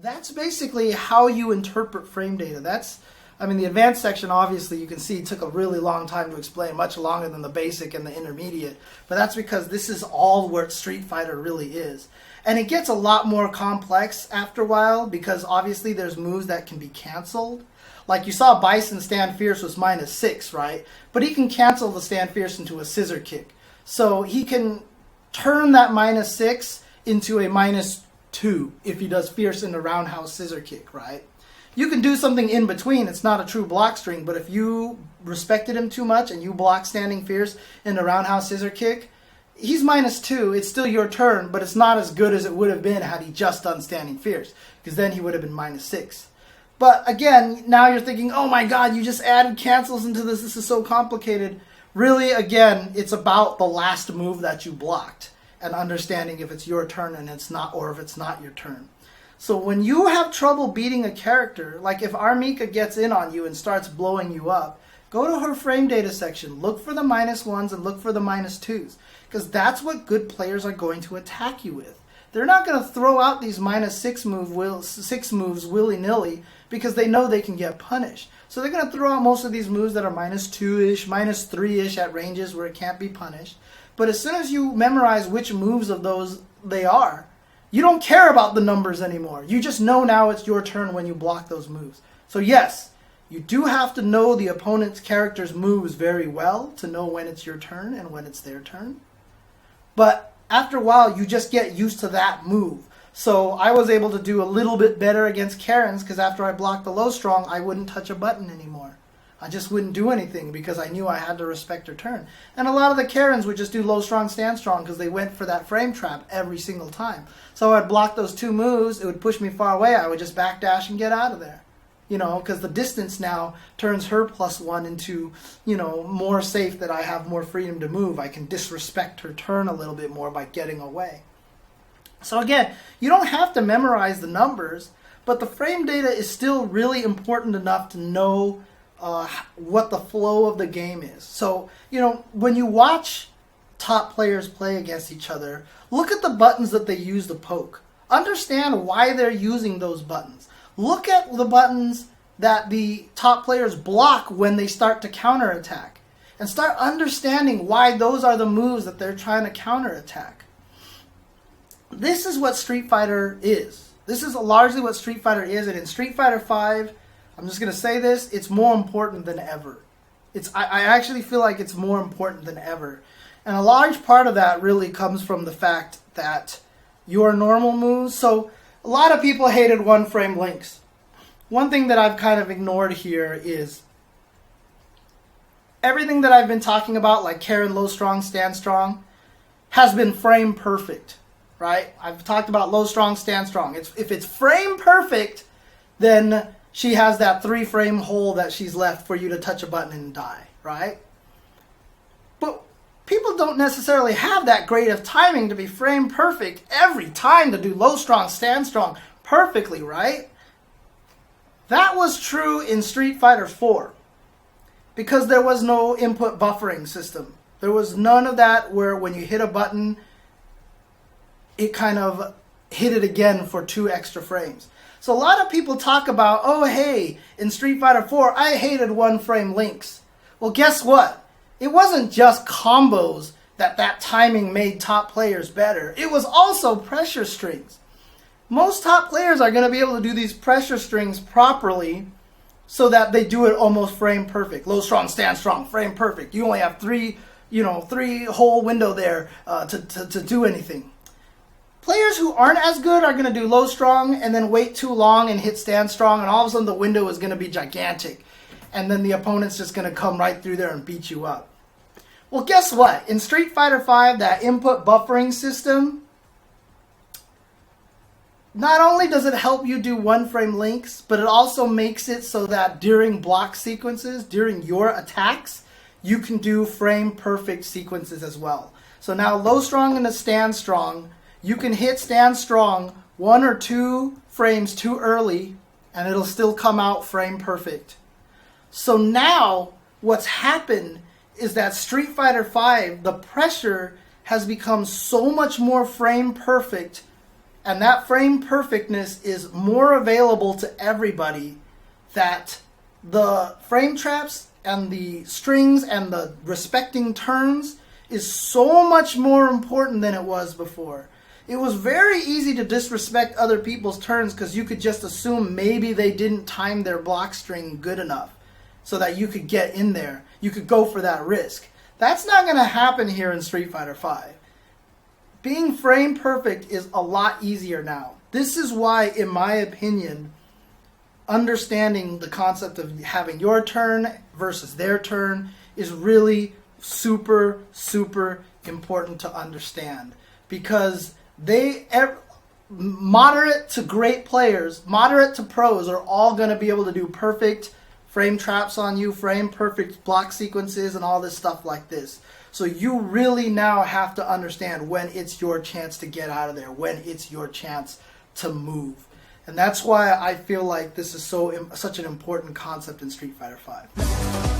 that's basically how you interpret frame data. I mean, the advanced section, obviously, you can see took a really long time to explain, much longer than the basic and the intermediate. But that's because this is all what Street Fighter really is. And it gets a lot more complex after a while, because obviously there's moves that can be canceled. Like you saw Bison stand fierce was -6, right? But he can cancel the stand fierce into a scissor kick. So he can turn that -6 into a -2 if he does fierce in the roundhouse scissor kick, right? You can do something in between. It's not a true block string, but if you respected him too much and you block standing fierce in the roundhouse scissor kick, he's -2. It's still your turn, but it's not as good as it would have been had he just done standing fierce, because then he would have been -6. But again, now you're thinking, oh my god, you just added cancels into this. This is so complicated. Really, again, it's about the last move that you blocked and understanding if it's your turn and it's not, or if it's not your turn. So when you have trouble beating a character, like if Armika gets in on you and starts blowing you up, go to her frame data section, look for the -1s and look for the -2s, because that's what good players are going to attack you with. They're not going to throw out these -6 moves willy-nilly because they know they can get punished. So they're going to throw out most of these moves that are -2-ish, -3-ish at ranges where it can't be punished. But as soon as you memorize which moves of those they are, you don't care about the numbers anymore. You just know now it's your turn when you block those moves. So yes, you do have to know the opponent's character's moves very well to know when it's your turn and when it's their turn. But after a while, you just get used to that move. So I was able to do a little bit better against Karen's because after I blocked the low strong, I wouldn't touch a button anymore. I just wouldn't do anything because I knew I had to respect her turn. And a lot of the Karens would just do low strong, stand strong because they went for that frame trap every single time. So I'd block those 2 moves, it would push me far away, I would just backdash and get out of there. You know, because the distance now turns her +1 into, you know, more safe, that I have more freedom to move. I can disrespect her turn a little bit more by getting away. So again, you don't have to memorize the numbers, but the frame data is still really important enough to know what the flow of the game is. So, you know, when you watch top players play against each other, look at the buttons that they use to poke. Understand why they're using those buttons. Look at the buttons that the top players block when they start to counterattack, and start understanding why those are the moves that they're trying to counterattack. This is what Street Fighter is. This is largely what Street Fighter is, and in Street Fighter 5, I'm just going to say this, it's more important than ever. I actually feel like it's more important than ever. And a large part of that really comes from the fact that your normal moves, so a lot of people hated one-frame links. One thing that I've kind of ignored here is everything that I've been talking about, like Karen low strong, stand strong, has been frame perfect, right? I've talked about low strong, stand strong. If it's frame perfect, then she has that 3-frame hole that she's left for you to touch a button and die, right? But people don't necessarily have that great of timing to be frame perfect every time to do low strong, stand strong perfectly, right? That was true in Street Fighter 4 because there was no input buffering system. There was none of that where when you hit a button, it kind of hit it again for 2 extra frames. So a lot of people talk about, oh hey, in Street Fighter 4, I hated 1-frame links. Well, guess what? It wasn't just combos that timing made top players better. It was also pressure strings. Most top players are going to be able to do these pressure strings properly so that they do it almost frame perfect. Low strong, stand strong, frame perfect. You only have 3 hole window there to do anything. Players who aren't as good are going to do low strong and then wait too long and hit stand strong, and all of a sudden the window is going to be gigantic. And then the opponent's just going to come right through there and beat you up. Well, guess what? In Street Fighter 5, that input buffering system, not only does it help you do 1-frame links, but it also makes it so that during block sequences, during your attacks, you can do frame perfect sequences as well. So now low strong and a stand strong, you can hit stand strong 1 or 2 frames too early and it'll still come out frame perfect. So now what's happened is that Street Fighter 5, the pressure has become so much more frame perfect And that frame perfectness is more available to everybody, that the frame traps and the strings and the respecting turns is so much more important than it was before. It was very easy to disrespect other people's turns because you could just assume maybe they didn't time their block string good enough so that you could get in there. You could go for that risk. That's not going to happen here in Street Fighter V. Being frame perfect is a lot easier now. This is why, in my opinion, understanding the concept of having your turn versus their turn is really super, super important to understand, because moderate to great players, moderate to pros, are all going to be able to do perfect frame traps on you, frame perfect block sequences, and all this stuff like this. So you really now have to understand when it's your chance to get out of there, when it's your chance to move. And that's why I feel like this is such an important concept in Street Fighter V.